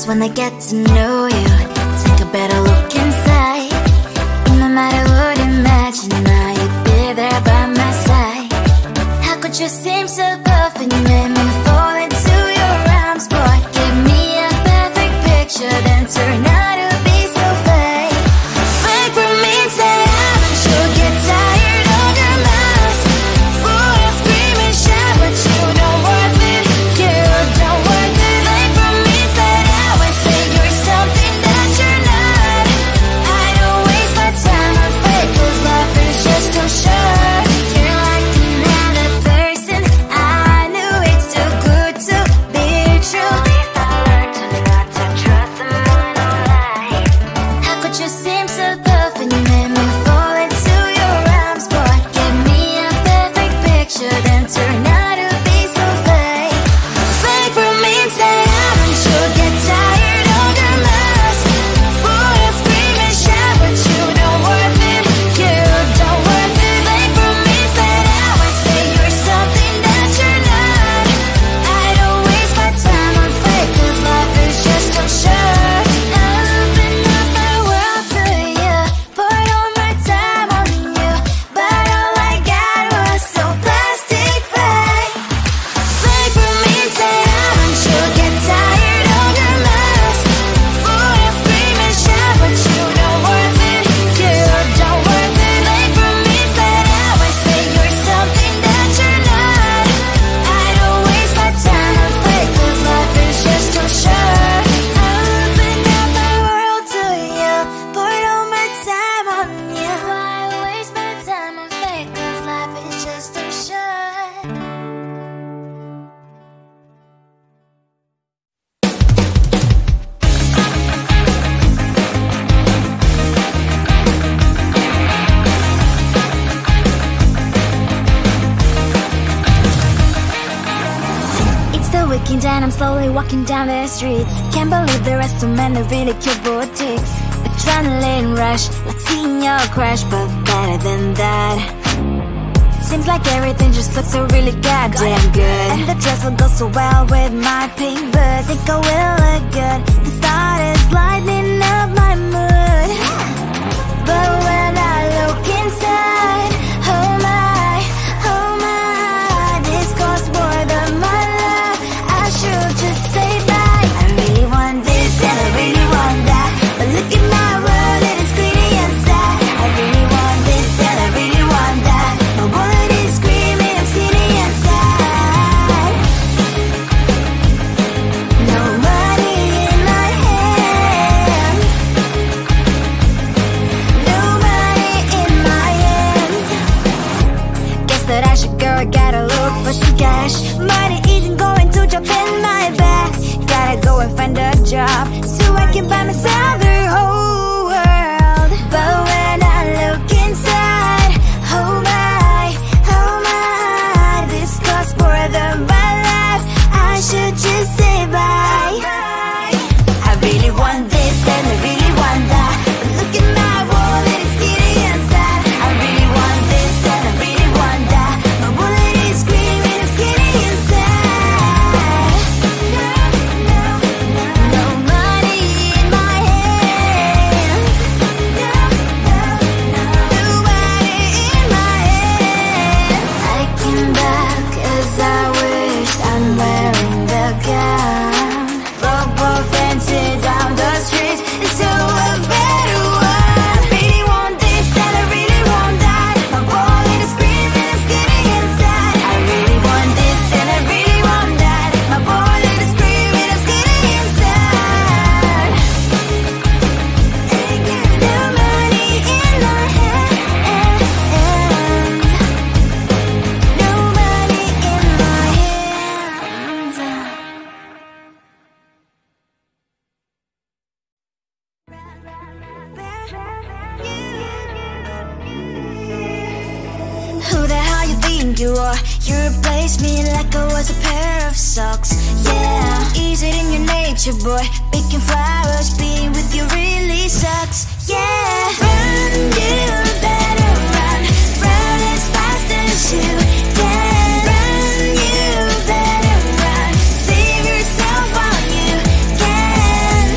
when I get to know you. Take a better look inside. No matter what, imagine now you'd be there by my side. How could you seem so perfect? You made me fall into your arms, boy. Give me a perfect picture, then turn out to be so fake. Fake for me, say haven't you get tired of your mask? Full of scream and shout, but you don't worth it. You don't worth it. Fake for me, say I always say you're something that you're not. I don't waste my time on fake, 'cause life is just too short. You're like another person. I knew it's too good to be true. I learned to not to trust someone online. How could you seem so perfect? You made me fall into your arms, boy. Give me a perfect picture, then turn out to be so fake. Fake for me, say haven't you get tired of your mask? Full of scream and shout, but you don't worth it. You don't worth it. Fake for me, say I always say you're something that you're not. I don't waste my time on fake, 'cause life is just too short. I open up my world to you, poured all my time on you, but all I got was so plastic fake. Fake for me, say haven't you get tired of your mask? Full of scream and shout, but you don't worth it. You don't worth it. Fake for me, say I always say you're something that you're not. I don't waste my time on fake, 'cause life is just too short. I opened up my world to you, poured all my time on you. Why waste my time on fake, 'cause life is just too short. It's the weekend and I'm slowly walking down the streets. Can't believe there are so many really cute boutiques. Adrenaline rush, like seeing your crush, but better than that. Seems like everything just looks so really goddamn good. And the dress will go so well with my pink boots. Think I will look good. The start is lighting up my mood. But when I look inside, oh my, this costs more than my love. I should just say bye. I really want this and I really want that, but look at my world, it is clearly inside. I really want this and I really want that. My wallet is screaming, I'm skinny inside. No money in my hand. No money in my hand. Guess that I should go, gotta look for some cash. Money isn't going to jump in my bag. Gotta go and find a job so I can buy myself the whole world. But when I look inside, oh my, this costs more than my life. I should just say bye. I really want this and I really want that, but look at my wallet, it's skinny inside. I really want this and I really want that. My wallet is screaming, I'm skinny inside. No money in my hand. No money in my hand. I came back 'cause I wish I'm wearing the gown. Robo fancy down the street into a better one. I really want this and I really want that. My wallet is screaming, I'm skinny inside. I really want this and I really want that. My wallet is screaming, I'm skinny inside. No money in my hand. No money in my hands. Who the hell you think you are? You replaced me like I was a pair of socks. Yeah, is it in your nature, boy? Picking flowers, being with you really sucks. Yeah, run, you better run. Run as fast as you can. Run, you better run. Save yourself while you can.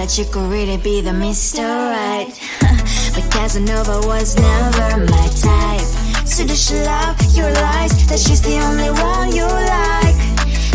that you could really be the Mr. Right. But Casanova was never my type. So does she love your lies, that she's the only one you like?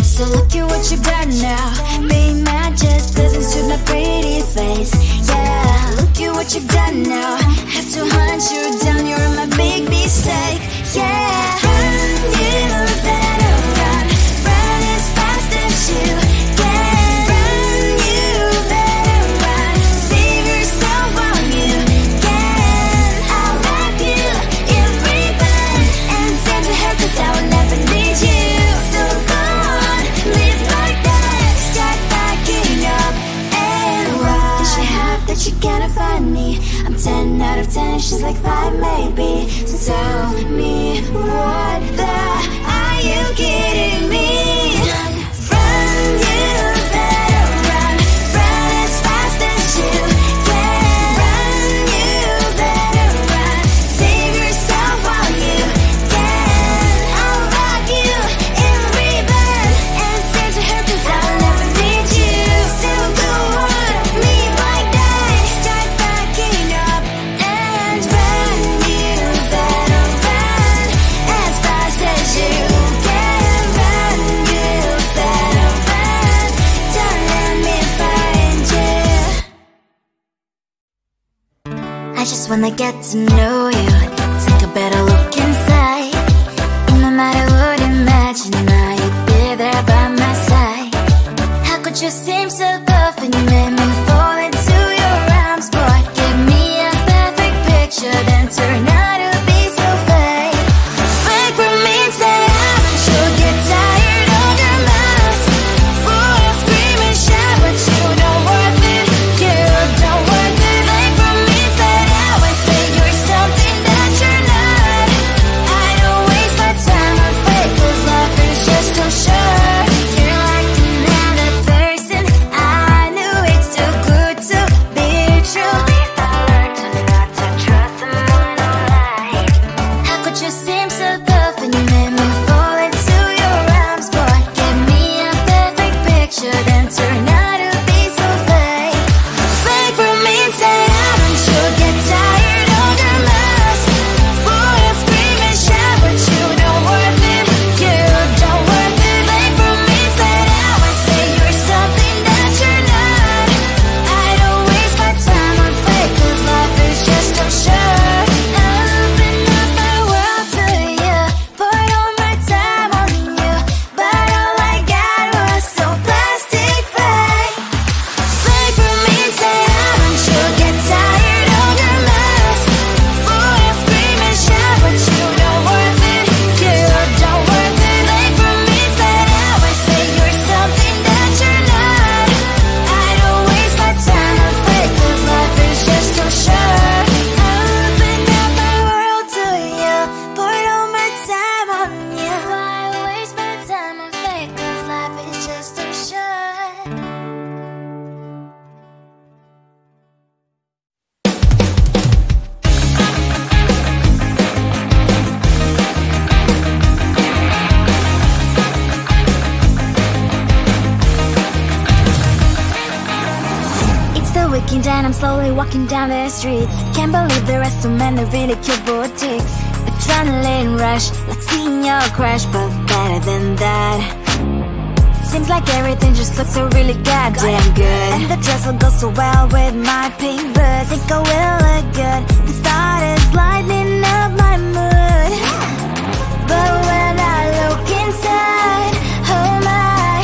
So look at what you've done now. Being mad just doesn't suit my pretty face. Yeah, look at what you've done now. Have to hunt you down, you're my big mistake. Yeah, run, you better run. Run as fast as you can. Run, you better run. Save yourself while you can. I'll wrap you in ribbon and send to her, 'cause I will never need you. So go on, live like that. Start backing up and run. Does she have that she cannot find me? I'm 10 out of 10, she's like 5 maybe. So tell me, what the, are you kidding me? Run, you better run. Run as fast as you can. Run, you better run. Save yourself while you can. I'll rock you in ribbon and send to her, 'cause I'll never need you. So go on, leave like that. Start backing up and run. You better run as fast as you can. Run, you better run. Don't let me find you. I just wanna get to know you, take a better look inside. In my mind I would imagine now you'd be there by my side. How could you seem so good when you made me fall into your arms? Boy, give me a perfect picture, then turn out to be so fake. Fake for me, say you'll get tired of your mask. Full of scream and shout, but you don't worth it. You don't worth it. Fake for me, say you're something that you're not. I don't waste my time on fake, 'cause life is just too short. You're like another person. I knew it's too good to be true. I learned to not to trust someone who lies. How could you seem so good when you made me fall into your arms? Boy, give me a perfect picture, then turn out to be so fake. Fake for me, say you'll get tired of your mask. Full of scream and shout, but you don't worth it. You don't worth it. Fake for me, say you're something that you're not. I don't waste my time on fake, 'cause life is just too short. Open up my world to you, poured all my time on you, but all I got was so plastic fake. Fake for me, say you'll get tired of your mask. Full of scream and shout, but you don't worth it. You don't worth it. Fake for me, say you're something that you're not. I don't waste my time on fake, 'cause life is just too short. Open up my world to you, poured all my time on you. Why waste my time on fake, 'cause life is just too short. It's the weekend and I'm slowly walking down the streets. Can't believe there are so many really cute boutiques. Adrenaline rush, like seeing your crush, but better than that. Seems like everything just looks so really goddamn good. And the dress will go so well with my pink boots. Think I will look good. The start is lighting up my mood. But when I look inside, oh my,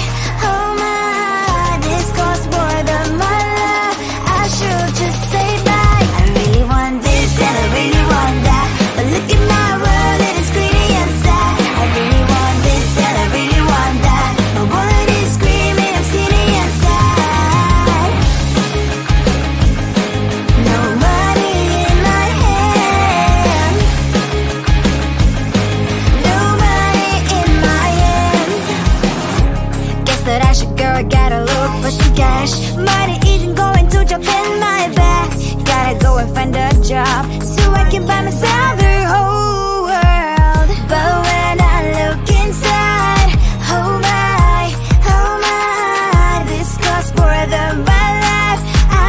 this costs more than my love. I should just say bye. I really want this and I really want that, but look at my world, it is greedy and sad. I really want this and I really want that, my wallet is screaming, I'm skinny and sad. No money in my hand, no money in my hand. Guess that I should go, I gotta look for some cash. Money isn't going to jump in my bag. Gotta go and find a job so I can buy myself the whole world. But when I look inside, oh my, this costs more than my life. I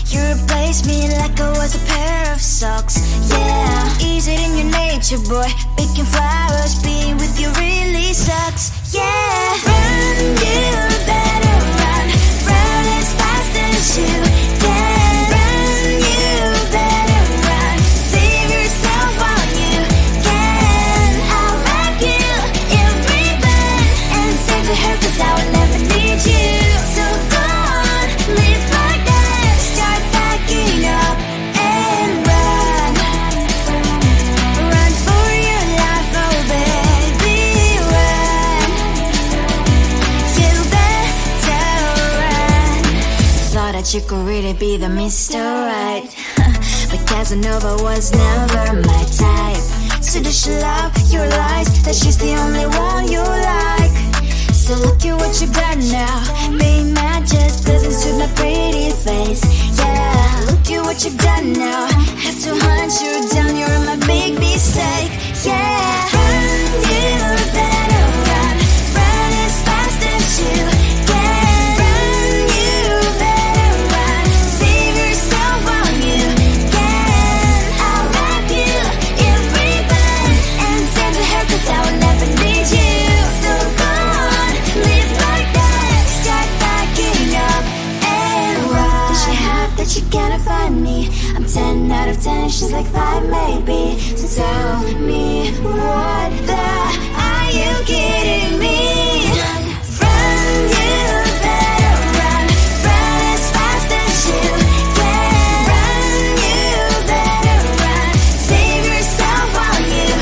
You replaced me like I was a pair of socks. Yeah, is it in your nature, boy? Picking flowers, being with you really sucks. Yeah, run, you better run. Run as fast as you can. Run, you better run. Save yourself while you can. I'll wrap you in ribbon and send to her, 'cause I will never need you. So go on, live like that. Start backing up and run. Run for your life, oh baby, run. You better run. Thought that you could really be the Mr. Right, but Casanova was never my type. So does she love your lies, that she's the only one you like? So look at what you've done now. Being mad just doesn't suit my pretty face. Yeah, look at what you've done now. Have to hunt you down, you're my big mistake. Yeah, run, you better run. Run as fast as you can. Run, you better run. Save yourself while you can. I'll wrap you in ribbon and send to her, 'cause I will never need you. So go on, live like that. Start backing up and run. Does she have that she cannot find me? I'm 10 out of 10, she's like 5 maybe. So tell me, what the are you kidding me? Run, you better run. Run as fast as you can. Run, you better run. Save yourself while you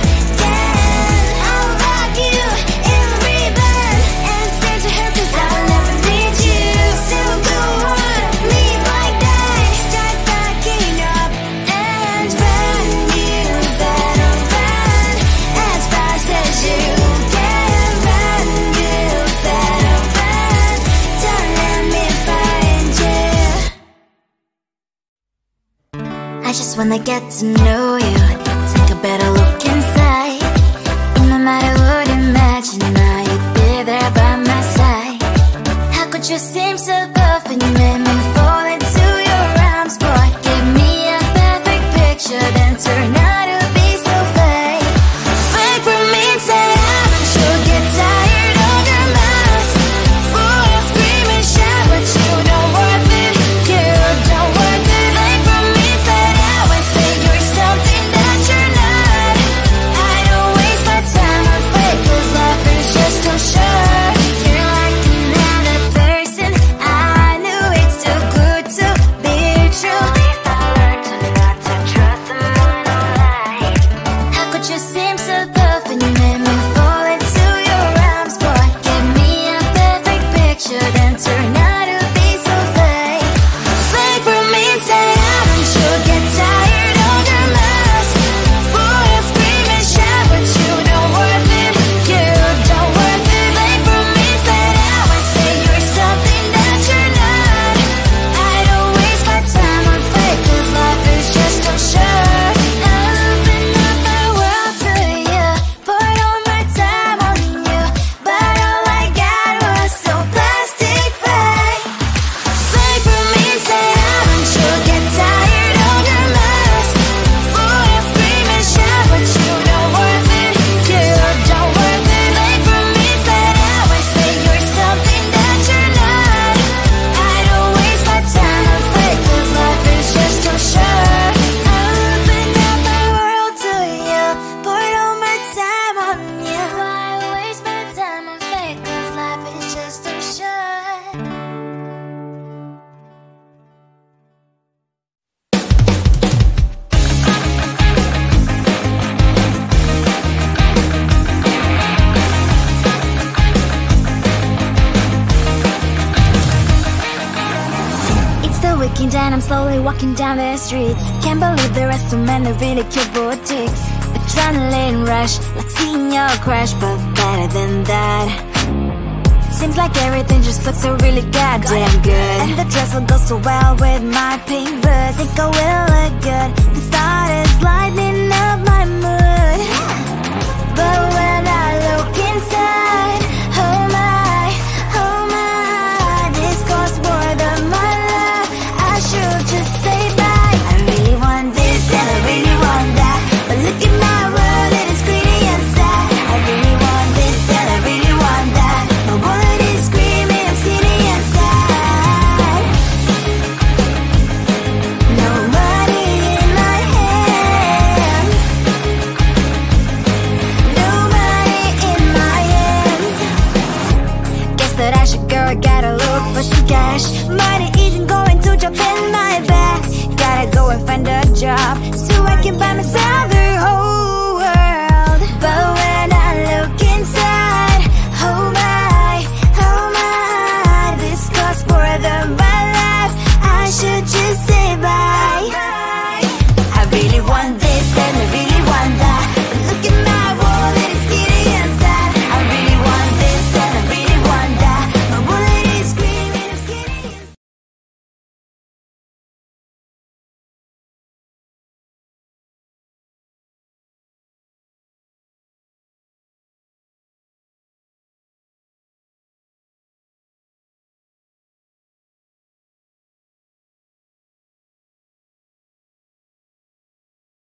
can. I'll wrap you in ribbon and send to her, 'cause I will never need you. So go on, live like that. Start backing up and run. You better run as fast as you can. Run, you better run. Don't let me find you. I just wanna get to know you, take a better look inside. No matter what, imagine now you'd be there by my side. How could you seem so good when you made me fall into your arms, boy? Give me a perfect picture, then turn out to be so fake. Fake for me, say I'm sure get tired of your mask. Full of scream and shout, but you don't worth it. You don't worth it. Fake for me, say I would say you're something that you're not. I don't waste my time on fake, 'cause life is just too short. You're like another person. I knew it's too good to be true. I learned to not to trust someone online. How could you seem so good when you made me fall into your arms, boy? Give me a perfect picture, then turn out to be so fake. Fake for me, say I'm sure get tired of your mask. Full of scream and shout, but you don't worth it. You don't worth it. Fake for me, say I would say you're something that you're not. I don't waste my time on fake, 'cause life is just too short. I open up my world to you, poured all my time on you, but all I got was so plastic fake. Fake for me, say I'm sure get tired of your mask. Full of scream and shout, but you don't worth it. You don't worth it. Fake for me, say I would say you're something that you're not. I don't waste my time on fake, 'cause life is just too short. I open up my world to you, poured all my time on you. Why waste my time on fake, 'cause life is just too short. It's the weekend and I'm slowly walking down the streets. Can't believe there are so many really cute boutiques. Adrenaline rush, like seeing your crush, but better than that. Seems like everything just looks so really goddamn good. And the dress will go so well with my pink boots. Think I will look good. The start is lighting up my mood. But when I look inside, oh my, this costs more than my life. I should just job.